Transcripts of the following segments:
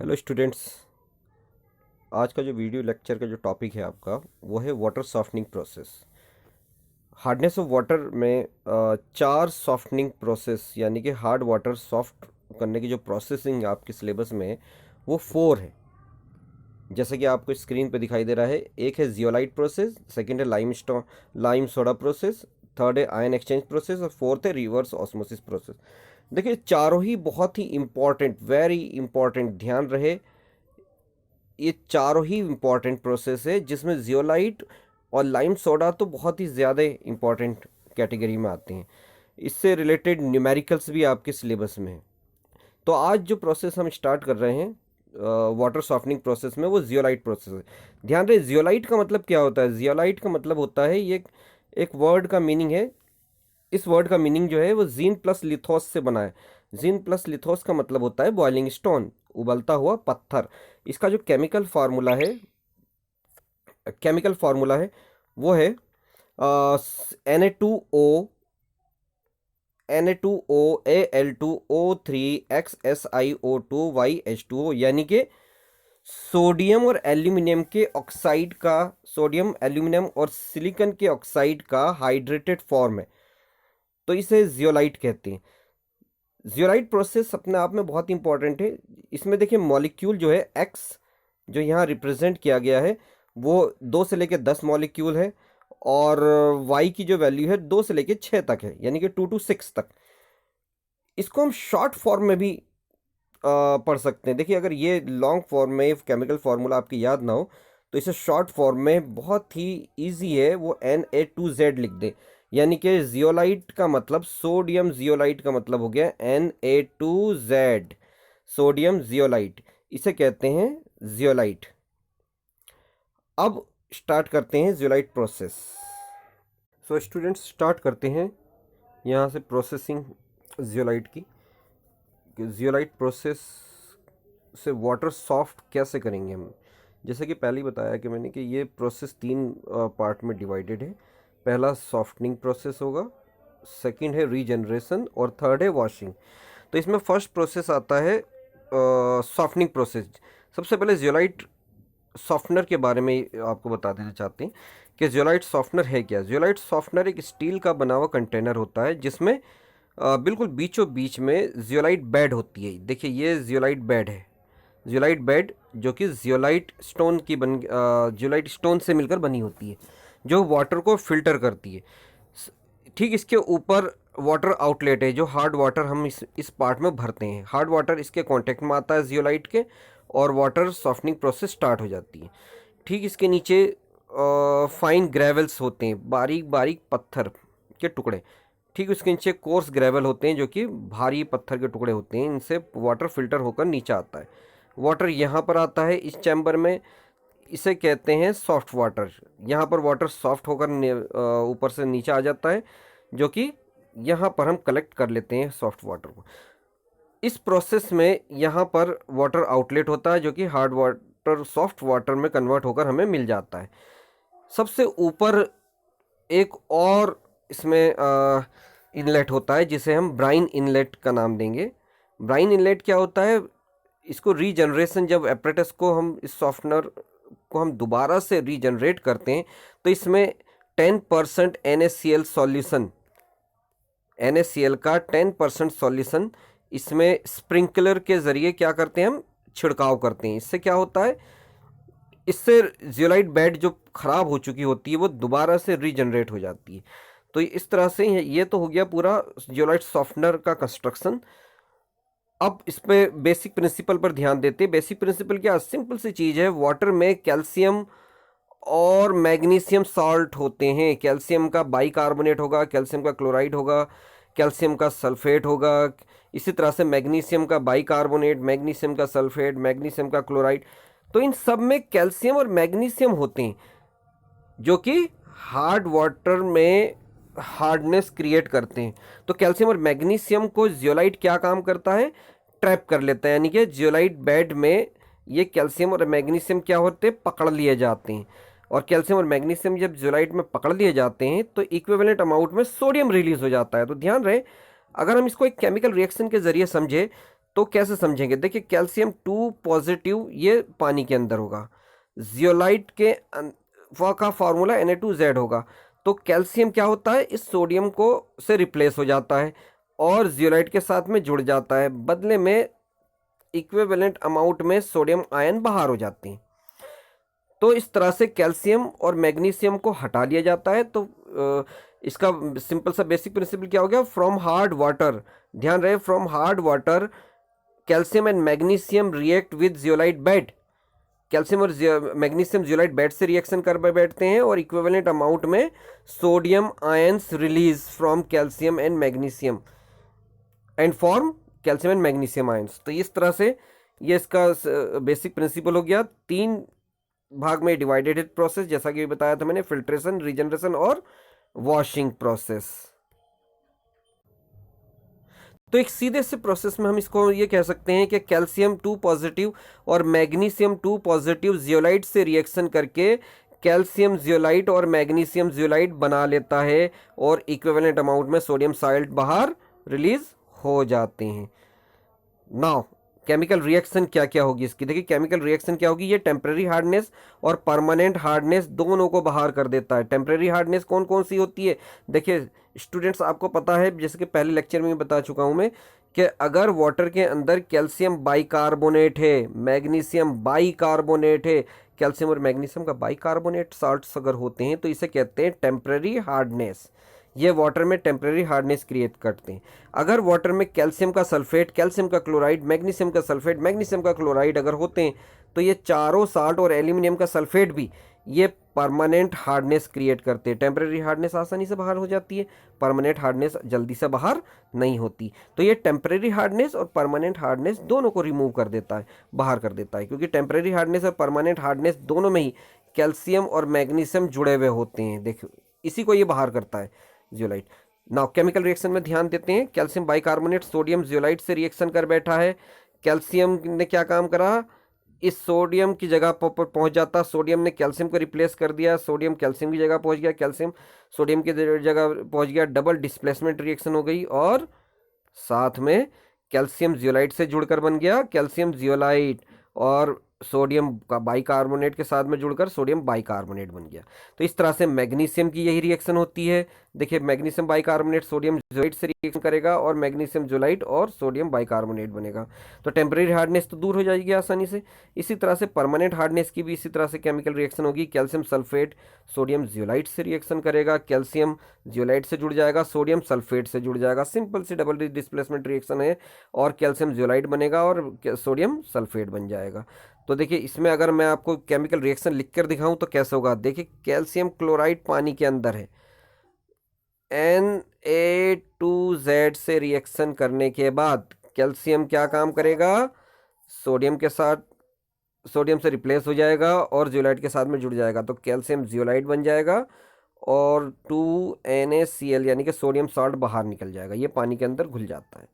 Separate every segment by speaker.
Speaker 1: Hello students. आज का जो वीडियो लेक्चर का जो टॉपिक है आपका वो है water softening process. Hardness of water में चार सॉफ्टनिंग प्रोसेस यानी कि हार्ड वाटर सॉफ्ट करने की जो प्रोसेसिंग आपके सिलेबस में है वो 4 है। जैसे कि आपको स्क्रीन पे दिखाई दे रहा है, एक है जियोलाइट प्रोसेस, सेकंड है लाइम सोडा प्रोसेस, थर्ड है आयन एक्सचेंज प्रोसेस और फोर्थ है रिवर्स ऑस्मोसिस प्रोसेस। देखिए चारों ही बहुत ही इम्पॉर्टेंट, वेरी इंपॉर्टेंट, ध्यान रहे ये चारों ही इम्पॉर्टेंट प्रोसेस है, जिसमें जियोलाइट और लाइम सोडा तो बहुत ही ज़्यादा इम्पॉर्टेंट कैटेगरी में आते हैं। इससे रिलेटेड न्यूमेरिकल्स भी आपके सिलेबस में है। तो आज जो प्रोसेस हम स्टार्ट कर रहे हैं वाटर सॉफ्टनिंग प्रोसेस में, वो जियोलाइट प्रोसेस है। ध्यान रहे जियोलाइट का मतलब क्या होता है। जियोलाइट का मतलब होता है, ये एक वर्ड का मीनिंग है। इस वर्ड का मीनिंग जो है वो जीन प्लस लिथोस से बना है। जीन प्लस लिथोस का मतलब होता है बॉइलिंग स्टोन, उबलता हुआ पत्थर। इसका जो केमिकल फार्मूला है वो है Na2O, यानी कि सोडियम और एल्यूमिनियम के ऑक्साइड का, सोडियम एल्यूमिनियम और सिलिकॉन के ऑक्साइड का हाइड्रेटेड फॉर्म है, तो इसे जियोलाइट कहते हैं। जियोलाइट प्रोसेस अपने आप में बहुत इंपॉर्टेंट है। इसमें देखिए मॉलिक्यूल जो है एक्स, जो यहाँ रिप्रेजेंट किया गया है, वो 2 से लेकर 10 मॉलिक्यूल है, और वाई की जो वैल्यू है 2 से लेकर 6 तक है, यानी कि 2 to 6 तक। इसको हम शॉर्ट फॉर्म में भी पढ़ सकते हैं। देखिए अगर ये लॉन्ग फॉर्म में केमिकल फार्मूला आपकी याद ना हो, तो इसे शॉर्ट फॉर्म में बहुत ही इजी है, वो Na2Z लिख दे। यानी कि जियोलाइट का मतलब, सोडियम जियोलाइट का मतलब हो गया Na2Z, सोडियम जियोलाइट, इसे कहते हैं जियोलाइट। अब स्टार्ट करते हैं zeolite process. So students start करते हैं यहाँ से प्रोसेसिंग जियोलाइट की। जियोलाइट प्रोसेस से वाटर सॉफ्ट कैसे करेंगे हम। जैसे कि पहले ही बताया कि मैंने कि ये प्रोसेस 3 पार्ट में डिवाइडेड है। पहला सॉफ्टनिंग प्रोसेस होगा, सेकंड है रीजनरेशन और थर्ड है वॉशिंग। तो इसमें फर्स्ट प्रोसेस आता है सॉफ्टनिंग प्रोसेस। सबसे पहले जियोलाइट सॉफ्टनर के बारे में आपको बता देना चाहते हैं कि जियोलाइट सॉफ्टनर है क्या। जियोलाइट सॉफ्टनर एक स्टील का बना हुआ कंटेनर होता है, जिसमें बिल्कुल बीचों बीच में जियोलाइट बेड होती है। देखिए ये जियोलाइट बेड है, जियोलाइट बेड जो कि जियोलाइट स्टोन से मिलकर बनी होती है, जो वाटर को फिल्टर करती है। ठीक इसके ऊपर वाटर आउटलेट है, जो हार्ड वाटर हम इस पार्ट में भरते हैं। हार्ड वाटर इसके कांटेक्ट में आता है जियोलाइट के, और वाटर सॉफ्टनिंग प्रोसेस स्टार्ट हो जाती है। ठीक इसके नीचे फाइन ग्रेवल्स होते हैं, बारीक बारीक पत्थर के टुकड़े। ठीक उसके नीचे कोर्स ग्रेवल होते हैं, जो कि भारी पत्थर के टुकड़े होते हैं। इनसे वाटर फिल्टर होकर नीचे आता है। वाटर यहाँ पर आता है इस चैम्बर में, इसे कहते हैं सॉफ्ट वाटर। यहाँ पर वाटर सॉफ्ट होकर ऊपर से नीचे आ जाता है, जो कि यहाँ पर हम कलेक्ट कर लेते हैं सॉफ्ट वाटर को। इस प्रोसेस में यहाँ पर वाटर आउटलेट होता है, जो कि हार्ड वाटर सॉफ्ट वाटर में कन्वर्ट होकर हमें मिल जाता है। सबसे ऊपर एक और इसमें इनलेट होता है, जिसे हम ब्राइन इनलेट का नाम देंगे। ब्राइन इनलेट क्या होता है, इसको रीजनरेशन, जब एपरेटस को हम इस सॉफ्टनर को हम दोबारा से रीजनरेट करते हैं, तो इसमें 10% NaCl सॉल्यूशन, NaCl का 10% सॉल्यूशन इसमें स्प्रिंकलर के ज़रिए क्या करते हैं, हम छिड़काव करते हैं। इससे क्या होता है, इससे जियोलाइट बेड जो ख़राब हो चुकी होती है वो दोबारा से रीजनरेट हो जाती है। तो इस तरह से ये तो हो गया पूरा जियोलाइट सॉफ्टनर का कंस्ट्रक्शन। अब इस पे बेसिक प्रिंसिपल पर ध्यान देते हैं। बेसिक प्रिंसिपल क्या, सिंपल सी चीज़ है। वाटर में कैल्शियम और मैग्नीशियम सॉल्ट होते हैं। कैल्शियम का बाइकार्बोनेट होगा, कैल्शियम का क्लोराइड होगा, कैल्शियम का सल्फेट होगा। इसी तरह से मैग्नीशियम का बाइकार्बोनेट, मैग्नीशियम का सल्फेट, मैग्नीशियम का क्लोराइड। तो इन सब में कैल्शियम और मैग्नीशियम होते हैं, जो कि हार्ड वाटर में हार्डनेस क्रिएट करते हैं। तो कैल्शियम और मैग्नीशियम को जियोलाइट क्या काम करता है, ट्रैप कर लेता है। यानी कि जियोलाइट बेड में ये कैल्शियम और मैग्नीशियम क्या होते हैं, पकड़ लिए जाते हैं। और कैल्शियम और मैग्नीशियम जब जियोलाइट में पकड़ लिए जाते हैं, तो इक्विवेलेंट अमाउंट में सोडियम रिलीज हो जाता है। तो ध्यान रहे, अगर हम इसको एक केमिकल रिएक्शन के जरिए समझे, तो कैसे समझेंगे, देखिए कैल्शियम 2 पॉजिटिव ये पानी के अंदर होगा, जियोलाइट के का फार्मूला Na2Z होगा। तो कैल्शियम क्या होता है, इस सोडियम को से रिप्लेस हो जाता है और जियोलाइट के साथ में जुड़ जाता है, बदले में इक्विवेलेंट अमाउंट में सोडियम आयन बाहर हो जाते हैं। तो इस तरह से कैल्शियम और मैग्नीशियम को हटा लिया जाता है। तो इसका सिंपल सा बेसिक प्रिंसिपल क्या हो गया, फ्रॉम हार्ड वाटर, ध्यान रहे, from hard water calcium and magnesium react with zeolite bed, calcium और मैग्नीशियम जियोलाइट बेड से रिएक्शन कर बैठते हैं और इक्विवेलेंट अमाउंट में sodium ions release from calcium and magnesium and form calcium and magnesium ions. तो इस तरह से ये इसका बेसिक प्रिंसिपल हो गया। 3 भाग में डिवाइडेड प्रोसेस, जैसा कि बताया था मैंने, फिल्ट्रेशन, रीजनरेशन और वॉशिंग प्रोसेस। तो एक सीधे से प्रोसेस में हम इसको ये कह सकते हैं कि कैल्शियम 2 पॉजिटिव और मैग्नीशियम 2 पॉजिटिव जियोलाइट से रिएक्शन करके कैल्शियम जियोलाइट और मैग्नीशियम जियोलाइट बना लेता है और इक्विवेलेंट अमाउंट में सोडियम साल्ट बाहर रिलीज हो जाते हैं। नाउ केमिकल रिएक्शन क्या क्या होगी इसकी, देखिए केमिकल रिएक्शन क्या होगी, ये टेम्परेरी हार्डनेस और परमानेंट हार्डनेस दोनों को बाहर कर देता है। टेम्परेरी हार्डनेस कौन कौन सी होती है, देखिए स्टूडेंट्स आपको पता है, जैसे कि पहले लेक्चर में बता चुका हूं मैं, कि अगर वाटर के अंदर कैल्शियम बाइकार्बोनेट है, मैग्नीशियम बाइकार्बोनेट है, कैल्शियम और मैग्नीशियम का बाइकार्बोनेट साल्ट्स अगर होते हैं तो इसे कहते हैं टेम्परेरी हार्डनेस। ये वाटर में टेम्परेरी हार्डनेस क्रिएट करते हैं। अगर वाटर में कैल्शियम का सल्फेट, कैल्शियम का क्लोराइड, मैग्नीशियम का सल्फेट, मैग्नीशियम का क्लोराइड अगर होते हैं तो ये चारों साल्ट और एल्यूमिनियम का सल्फेट भी ये परमानेंट हार्डनेस क्रिएट करते हैं। टेम्परेरी हार्डनेस आसानी से बाहर हो जाती है, परमानेंट हार्डनेस जल्दी से बाहर नहीं होती। तो ये टेम्परेरी हार्डनेस और परमानेंट हार्डनेस दोनों को रिमूव कर देता है, बाहर कर देता है, क्योंकि टेम्परेरी हार्डनेस और परमानेंट हार्डनेस दोनों में ही कैल्शियम और मैग्नीशियम जुड़े हुए होते हैं। देखो इसी को ये बाहर करता है जियोलाइट। नाउ केमिकल रिएक्शन में ध्यान देते हैं, कैल्शियम बाइकार्बोनेट सोडियम जियोलाइट से रिएक्शन कर बैठा है। कैल्शियम ने क्या काम करा, इस सोडियम की जगह पर पहुंच जाता, सोडियम ने कैल्शियम को रिप्लेस कर दिया, सोडियम कैल्शियम की जगह पहुंच गया, कैल्शियम सोडियम की जगह पहुंच गया, डबल डिस्प्लेसमेंट रिएक्शन हो गई और साथ में कैल्शियम जियोलाइट से जुड़कर बन गया कैल्शियम जियोलाइट और सोडियम का बाइकार्बोनेट के साथ में जुड़कर सोडियम बाइकार्बोनेट बन गया। तो इस तरह से मैग्नीशियम की यही रिएक्शन होती है। देखिए मैग्नीशियम बाइकार्बोनेट सोडियम जियोलाइट से रिएक्शन करेगा और मैग्नीशियम जियोलाइट और सोडियम बाइकार्बोनेट बनेगा। तो टेम्परेरी हार्डनेस तो दूर हो जाएगी आसानी से। इसी तरह से परमानेंट हार्डनेस की भी इसी तरह से केमिकल रिएक्शन होगी। कैल्शियम सल्फेट सोडियम जियोलाइट से रिएक्शन करेगा, कैल्शियम जियोलाइट से जुड़ जाएगा, सोडियम सल्फेट से जुड़ जाएगा, सिंपल सी डबल डिस्प्लेसमेंट रिएक्शन है और कैल्शियम जियोलाइट बनेगा और सोडियम सल्फेट बन जाएगा। तो देखिए इसमें अगर मैं आपको केमिकल रिएक्शन लिख कर दिखाऊं तो कैसे होगा, देखिए कैल्शियम क्लोराइड पानी के अंदर है, Na2Z से रिएक्शन करने के बाद कैल्शियम क्या काम करेगा, सोडियम के साथ, सोडियम से रिप्लेस हो जाएगा और जियोलाइट के साथ में जुड़ जाएगा, तो कैल्शियम जियोलाइट बन जाएगा और 2NaCl यानी कि सोडियम सॉल्ट बाहर निकल जाएगा, ये पानी के अंदर घुल जाता है।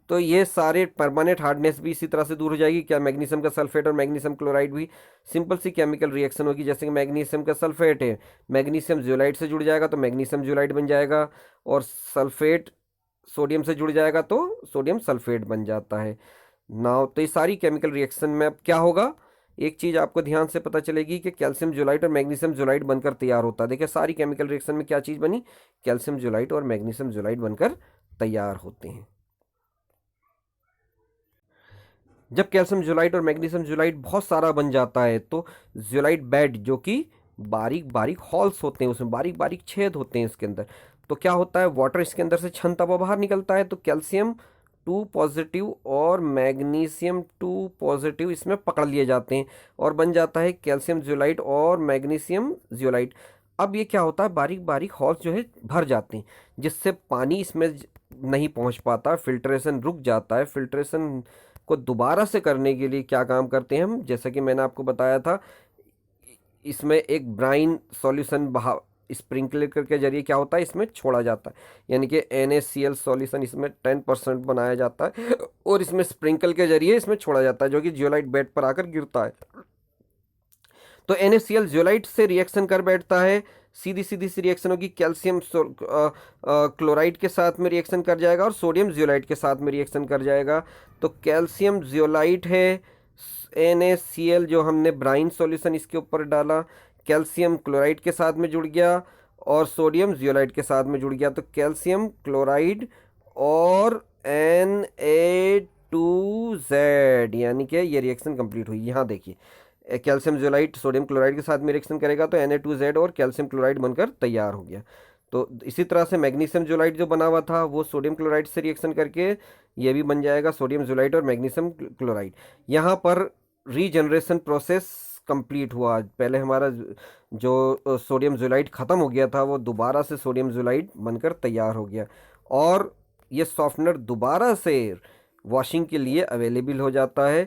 Speaker 1: तो ये सारे परमानेंट हार्डनेस भी इसी तरह से दूर हो जाएगी। क्या, मैग्नीशियम का सल्फेट और मैग्नीशियम क्लोराइड भी सिंपल सी केमिकल रिएक्शन होगी, जैसे कि मैग्नीशियम का सल्फेट है, मैग्नीशियम जियोलाइट से जुड़ जाएगा तो मैग्नीशियम जियोलाइट बन जाएगा और सल्फेट सोडियम से जुड़ जाएगा तो सोडियम सल्फेट बन जाता है। नाउ तो ये सारी केमिकल रिएक्शन में अब क्या होगा, एक चीज़ आपको ध्यान से पता चलेगी कि कैल्शियम जियोलाइट और मैग्नीशियम जियोलाइट बनकर तैयार होता है। देखिए सारी केमिकल रिएक्शन में क्या चीज़ बनी, कैल्शियम जियोलाइट और मैग्नीशियम जियोलाइट बनकर तैयार होते हैं। जब कैल्शियम जियोलाइट और मैग्नीशियम जियोलाइट बहुत सारा बन जाता है तो जियोलाइट बेड, जो कि बारीक बारीक हॉल्स होते हैं, उसमें बारीक बारीक छेद होते हैं इसके अंदर, तो क्या होता है, वाटर इसके अंदर से छनता हुआ बाहर निकलता है, तो कैल्शियम 2 पॉजिटिव और मैग्नीशियम 2 पॉजिटिव इसमें पकड़ लिए जाते हैं और बन जाता है कैल्शियम जियोलाइट और मैग्नीशियम जियोलाइट। अब ये क्या होता है, बारीक बारीक हॉल्स जो है भर जाते हैं, जिससे पानी इसमें नहीं पहुंच पाता, फिल्ट्रेशन रुक जाता है। फिल्ट्रेशन को दोबारा से करने के लिए क्या काम करते हैं हम, जैसा कि मैंने आपको बताया था, इसमें एक ब्राइन सॉल्यूशन बहा स्प्रिंकलर के जरिए क्या होता है, इसमें छोड़ा जाता है, यानी कि NaCl सॉल्यूशन इसमें 10% बनाया जाता है और इसमें स्प्रिंकल के जरिए इसमें छोड़ा जाता है, जो कि जियोलाइट बेड पर आकर गिरता है। तो NaCl जियोलाइट से रिएक्शन कर बैठता है, सीधी सीधी सी रिएक्शन होगी, कैल्शियम क्लोराइड के साथ में रिएक्शन कर जाएगा और सोडियम जियोलाइट के साथ में रिएक्शन कर जाएगा। तो कैल्शियम जियोलाइट है NaCl, जो हमने ब्राइन सॉल्यूशन इसके ऊपर डाला, कैल्शियम क्लोराइड के साथ में जुड़ गया और सोडियम जियोलाइट के साथ में जुड़ गया। तो कैल्शियम क्लोराइड और Na2Z, यानी कि ये रिएक्शन कंप्लीट हुई। यहाँ देखिए कैल्शियम जियोलाइट सोडियम क्लोराइड के साथ में रिएक्शन करेगा तो Na2Z और कैल्शियम क्लोराइड बनकर तैयार हो गया। तो इसी तरह से मैग्नीशियम जियोलाइट जो बना हुआ था वो सोडियम क्लोराइड से रिएक्शन करके ये भी बन जाएगा सोडियम जियोलाइट और मैग्नीशियम क्लोराइड। यहाँ पर रीजनरेशन प्रोसेस कंप्लीट हुआ। पहले हमारा जो सोडियम जियोलाइट ख़त्म हो गया था वो दोबारा से सोडियम जियोलाइट बनकर तैयार हो गया और ये सॉफ्टनर दोबारा से वॉशिंग के लिए अवेलेबल हो जाता है,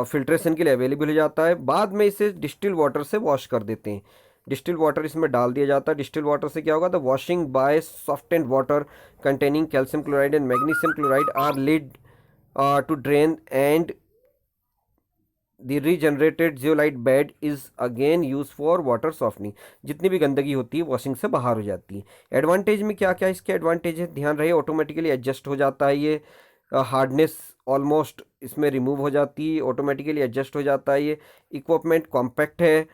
Speaker 1: फिल्ट्रेशन के लिए अवेलेबल हो जाता है। बाद में इसे डिस्टिल वाटर से वॉश कर देते हैं, डिस्टिल वाटर इसमें डाल दिया जाता है। डिस्टिल वाटर से क्या होगा, the washing by softened water containing calcium chloride and magnesium chloride are lead to drain and the regenerated zeolite bed is again use for water softening. जितनी भी गंदगी होती है वॉशिंग से बाहर हो जाती है। एडवांटेज में क्या क्या इसके एडवांटेज है, ध्यान रहे, ऑटोमेटिकली एडजस्ट हो जाता है ये, हार्डनेस ऑलमोस्ट इसमें रिमूव हो जाती है, ऑटोमेटिकली एडजस्ट हो जाता है ये। इक्विपमेंट कॉम्पैक्ट है,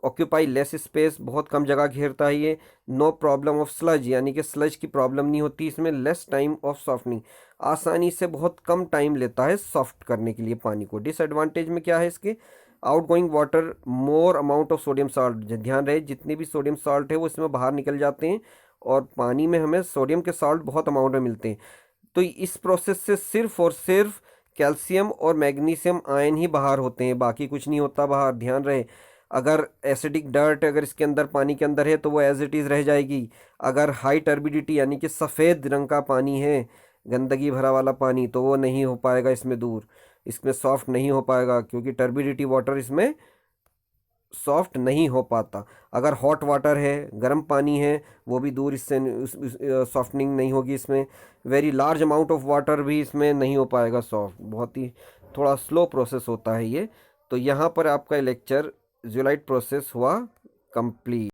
Speaker 1: ऑक्यूपाई लेस स्पेस, बहुत कम जगह घेरता है ये। नो प्रॉब्लम ऑफ स्लज, यानी कि स्लज की प्रॉब्लम नहीं होती इसमें। लेस टाइम ऑफ सॉफ्टनिंग, आसानी से बहुत कम टाइम लेता है सॉफ्ट करने के लिए पानी को। डिसएडवांटेज में क्या है इसके, out going water more amount of sodium salt, ध्यान रहे जितनी भी सोडियम सॉल्ट है वो इसमें बाहर निकल जाते हैं और पानी में हमें सोडियम के सॉल्ट बहुत अमाउंट में मिलते हैं। तो इस प्रोसेस से सिर्फ और सिर्फ कैल्शियम और मैग्नीशियम आयन ही बाहर होते हैं, बाकी कुछ नहीं होता बाहर। ध्यान रहे, अगर एसिडिक डर्ट अगर इसके अंदर पानी के अंदर है तो वो एज इट इज़ रह जाएगी। अगर हाई टर्बिडिटी यानी कि सफ़ेद रंग का पानी है, गंदगी भरा वाला पानी, तो वो नहीं हो पाएगा इसमें दूर, इसमें सॉफ्ट नहीं हो पाएगा क्योंकि टर्बिडिटी वाटर इसमें सॉफ्ट नहीं हो पाता। अगर हॉट वाटर है, गर्म पानी है, वो भी दूर इससे सॉफ्टनिंग नहीं होगी इसमें। Very large amount of water भी इसमें नहीं हो पाएगा सॉफ्ट, बहुत ही थोड़ा स्लो प्रोसेस होता है ये। तो यहाँ पर आपका लेक्चर जियोलाइट प्रोसेस हुआ कंप्लीट।